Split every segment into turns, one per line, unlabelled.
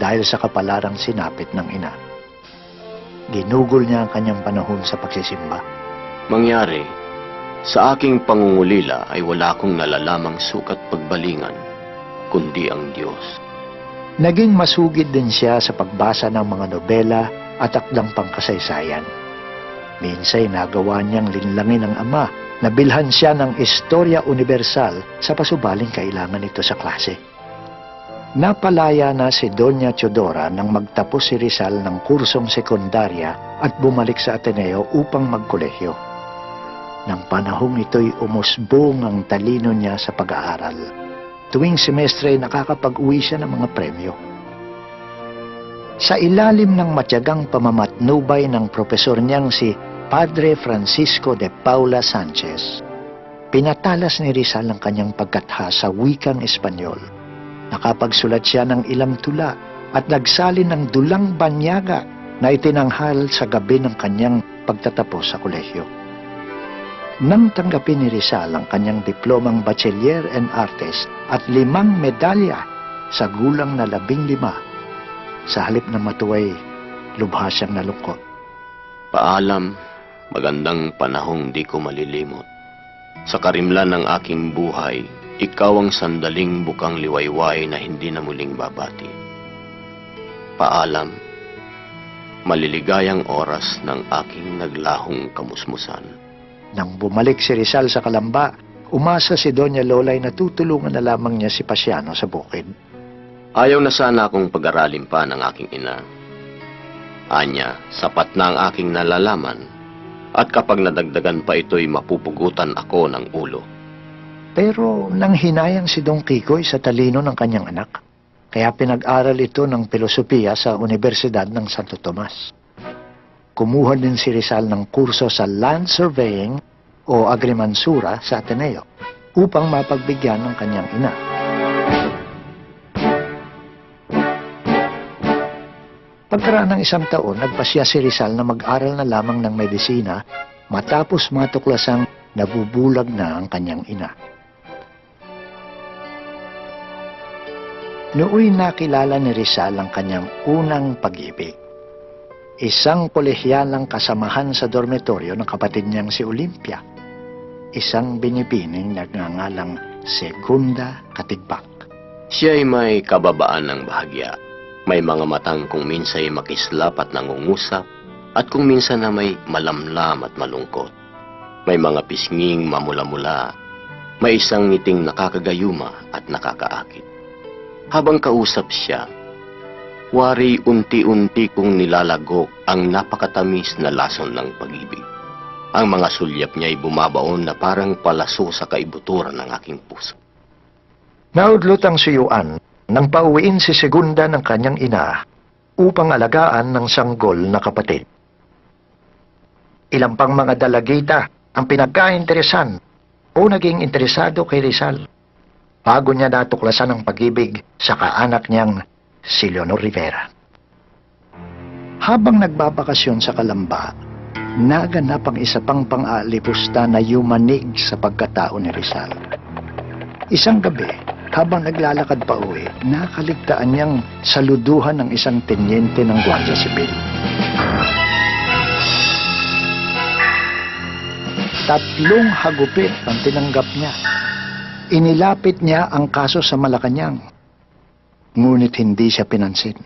dahil sa kapalarang sinapit ng ina. Ginugol niya ang kanyang panahon sa pagsisimba.
Mangyari, sa aking pangungulila ay wala akong nalalamang sukat pagbalingan, kundi ang Diyos.
Naging masugid din siya sa pagbasa ng mga nobela at akdang pangkasaysayan. Minsay nagawa niyang linlangin ng ama na bilhan siya ng istorya universal sa pasubaling kailangan ito sa klase. Napalaya na si Doña Teodora nang magtapos si Rizal ng kursong sekundarya at bumalik sa Ateneo upang magkolehyo. Nang panahong ito'y umusbong ang talino niya sa pag-aaral. Tuwing semestre nakakapag-uwi siya ng mga premyo. Sa ilalim ng matyagang pamamatnubay ng profesor niyang si Padre Francisco de Paula Sanchez, pinatalas ni Rizal ang kanyang pagkatha sa wikang Espanyol. Nakapagsulat siya ng ilang tula at nagsalin ng dulang banyaga na itinanghal sa gabi ng kanyang pagtatapos sa kolehiyo. Nang tanggapin ni Rizal ang kanyang diplomang Bachelier en Artes at 5 medalya sa gulang na 15, sa halip na matuway, lubha siyang nalungkot.
Paalam, magandang panahong di ko malilimot. Sa karimlan ng aking buhay, ikaw ang sandaling bukang liwayway na hindi na muling babati. Paalam, maliligayang oras ng aking naglahong kamusmusan.
Nang bumalik si Rizal sa Calamba, umasa si Doña Lolay na tutulungan na lamang niya si Pasiano sa bukid.
Ayaw na sana akong pag-aralin pa ng aking ina. Anya, sapat na ang aking nalalaman, at kapag nadagdagan pa ito'y mapupugutan ako ng ulo.
Pero nang hinayang si Don Kikoy sa talino ng kanyang anak, kaya pinag-aral ito ng filosofiya sa Universidad ng Santo Tomas. Kumuha din si Rizal ng kurso sa Land Surveying o Agrimansura sa Ateneo upang mapagbigyan ng kanyang ina. Pagkaraan ng 1 taon, nagpasya si Rizal na mag-aral na lamang ng medisina matapos matuklasang nabubulag na ang kanyang ina. Nooy nakilala ni Rizal ang kanyang unang pag-ibig. Isang kolehyalang kasamahan sa dormitoryo ng kapatid niyang si Olympia. Isang binibining nagngangalang Segunda Katigbak.
Siya ay may kababaan ng bahagya. May mga matang kung minsa'y makislap at nangungusap, at kung minsan na may malamlam at malungkot. May mga pisnging mamula-mula, may isang ngiting nakakagayuma at nakakaakit. Habang kausap siya, wari unti-unti kong nilalagok ang napakatamis na lason ng pag-ibig. Ang mga sulyap niya ay bumabaon na parang palaso sa kaibuturan ng aking puso.
Naudlot ang suyuan nang pauwiin si Segunda ng kanyang ina upang alagaan ng sanggol na kapatid. Ilang pang mga dalagita ang pinagkainteresan o naging interesado kay Rizal bago niya natuklasan ang pag-ibig sa kaanak niyang si Leonor Rivera. Habang nagbabakasyon sa Calamba, naganap ang isa pang pang-aalipusta na yumanig sa pagkatao ni Rizal. Isang gabi, habang naglalakad pa uwi, nakaligtaan niyang saluduhan ng isang tenyente ng Guardia Sibil. 3 hagupit ang tinanggap niya. Inilapit niya ang kaso sa Malacanang, ngunit hindi siya pinansin.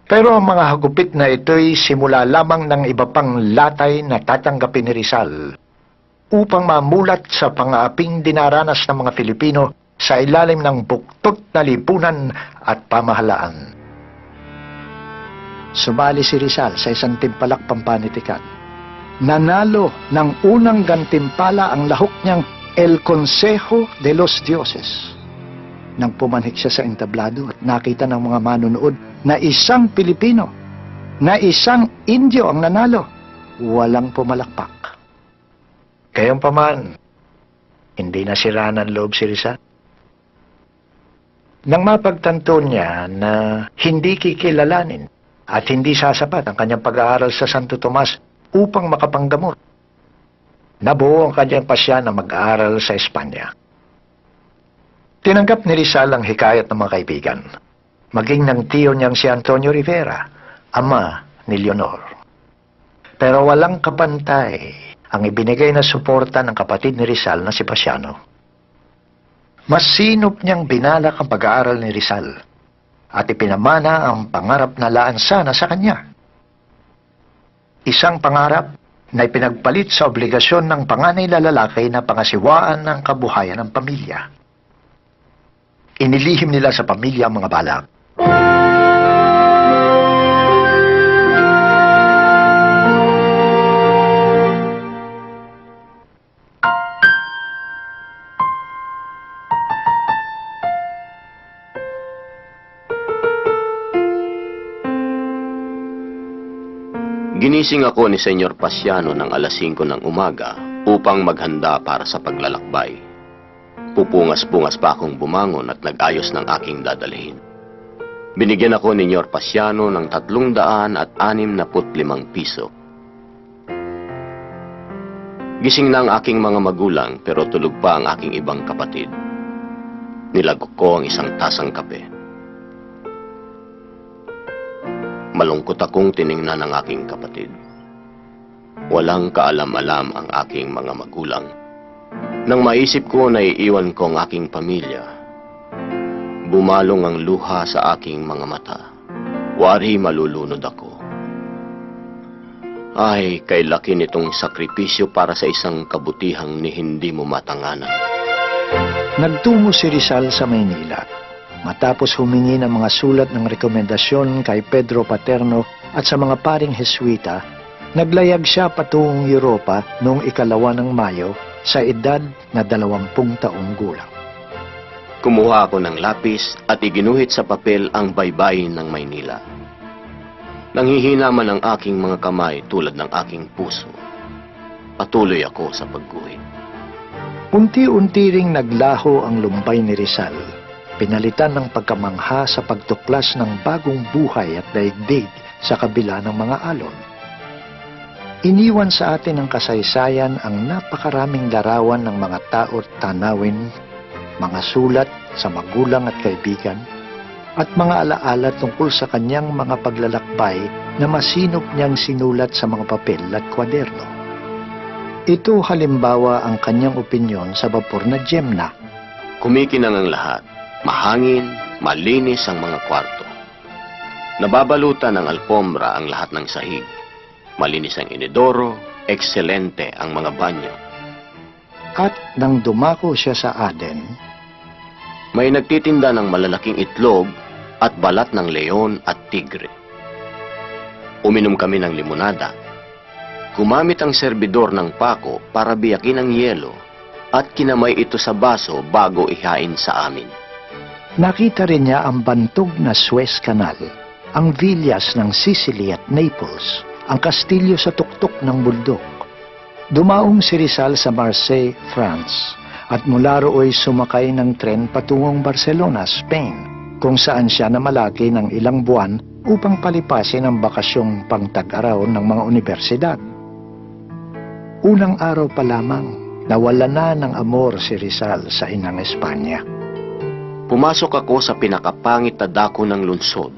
Pero ang mga hagupit na ito'y simula lamang ng iba pang latay na tatanggapin ni Rizal upang mamulat sa pangaaping dinaranas ng mga Pilipino sa ilalim ng buktot na lipunan at pamahalaan. Sumali si Rizal sa isang timpalak pampanitikan. Nanalo ng unang gantimpala ang lahok niyang El Consejo de los Dioses. Nang pumanhik siya sa entablado at nakita ng mga manunood na isang Pilipino, na isang Indio ang nanalo, walang pumalakpak. Gayunpaman, hindi nasira ng loob si Rizal. Nang mapagtanto niya na hindi kikilalanin at hindi sasapat ang kanyang pag-aaral sa Santo Tomas upang makapanggamot, nabuo ang kanyang pasya na mag-aaral sa Espanya. Tinanggap ni Rizal ang hikayat ng mga kaibigan. maging ng tiyo niyang si Antonio Rivera, ama ni Leonor. Pero walang kapantay ang ibinigay na suporta ng kapatid ni Rizal na si Pasiano. Mas sinop niyang binalak ang pag-aaral ni Rizal at ipinamana ang pangarap na laan sana sa kanya. Isang pangarap na ipinagpalit sa obligasyon ng panganay na lalaki na pangasiwaan ng kabuhayan ng pamilya. Inilihim nila sa pamilya ang mga balak.
Ginising ako ni Senyor Pasiano ng alas 5 ng umaga upang maghanda para sa paglalakbay. Pupungas-pungas pa akong bumangon at nag-ayos ng aking dadalhin. Binigyan ako ni Senyor Pasiano ng 365 piso. Gising na ang aking mga magulang pero tulog pa ang aking ibang kapatid. Nilagok ko ang isang tasang kape. Malungkot akong tiningnan ang aking kapatid. Walang kaalam-alam ang aking mga magulang. Nang maisip ko na iiwan ko ang aking pamilya, bumalong ang luha sa aking mga mata. Wari malulunod ako. Ay, kay laki nitong sakripisyo para sa isang kabutihang ni hindi mo matanganan.
Nagtungo si Rizal sa Maynila matapos humingi ng mga sulat ng rekomendasyon kay Pedro Paterno at sa mga paring Heswita. Naglayag siya patungong Europa noong 2 ng Mayo sa edad na 20 taong gulang.
Kumuha ako ng lapis at iginuhit sa papel ang baybayin ng Maynila. Nanghihina man ang aking mga kamay tulad ng aking puso. Patuloy ako sa pagguhit.
Unti-unti ring naglaho ang lumbay ni Rizal. Pinalitan ng pagkamangha sa pagtuklas ng bagong buhay at daigdig sa kabila ng mga alon. Iniwan sa atin ng kasaysayan ang napakaraming larawan ng mga tao't tanawin, mga sulat sa magulang at kaibigan, at mga alaala tungkol sa kanyang mga paglalakbay na masinop niyang sinulat sa mga papel at kwaderno. Ito halimbawa ang kanyang opinyon sa bapor na Gemna.
Kumikinang ang lahat. Mahangin, malinis ang mga kwarto. Nababalutan ng alpombra ang lahat ng sahig. Malinis ang inidoro, ekselente ang mga banyo.
At nang dumako siya sa Aden,
May nagtitinda ng malalaking itlog at balat ng leon at tigre. Uminom kami ng limonada. Gumamit ang serbidor ng pako para biyakin ang yelo at kinamay ito sa baso bago ihain sa amin.
nakita rin niya ang bantog na Suez Canal, ang villas ng Sicily at Naples, ang kastilyo sa tuktok ng bundok. Dumaong si Rizal sa Marseille, France, at mula rooy sumakay ng tren patungong Barcelona, Spain, kung saan siya namalagi ng ilang buwan upang palipasin ang bakasyong pangtag-araw ng mga universidad. Unang araw pa lamang, nawala na ng amor si Rizal sa inang Espanya.
Pumasok ako sa pinakapangit na dako ng lungsod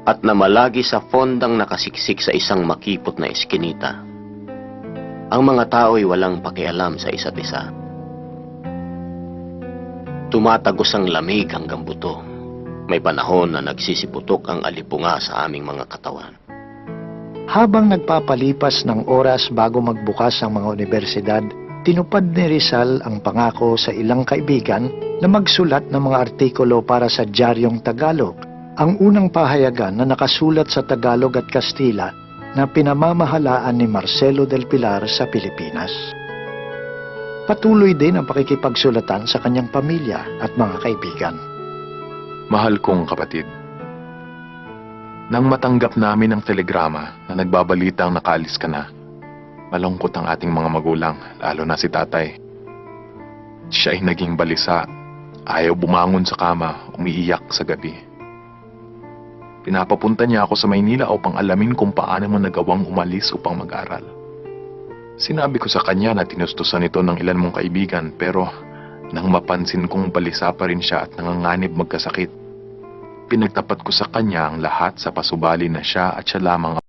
at namalagi sa fondang nakasiksik sa isang makipot na eskinita. Ang mga tao'y walang pakialam sa isa't isa. Tumatagos ang lamig hanggang buto. May panahon na nagsisiputok ang alipunga sa aming mga katawan.
Habang nagpapalipas ng oras bago magbukas ang mga universidad, tinupad ni Rizal ang pangako sa ilang kaibigan na magsulat ng mga artikulo para sa Diaryong Tagalog, ang unang pahayagan na nakasulat sa Tagalog at Kastila na pinamamahalaan ni Marcelo del Pilar sa Pilipinas. Patuloy din ang pakikipagsulatan sa kanyang pamilya at mga kaibigan.
Mahal kong kapatid, nang matanggap namin ang telegrama na nagbabalitang nakaalis ka na, malungkot ang ating mga magulang, lalo na si tatay. Siya ay naging balisa, ayaw bumangon sa kama, umiiyak sa gabi. Pinapapunta niya ako sa Maynila upang alamin kung paano mo nagawang umalis upang mag-aral. Sinabi ko sa kanya na tinustusan ito ng ilan mong kaibigan, pero nang mapansin kong balisa pa rin siya at nanganganib magkasakit, Pinagtapat ko sa kanya ang lahat sa pasubali na siya at siya lamang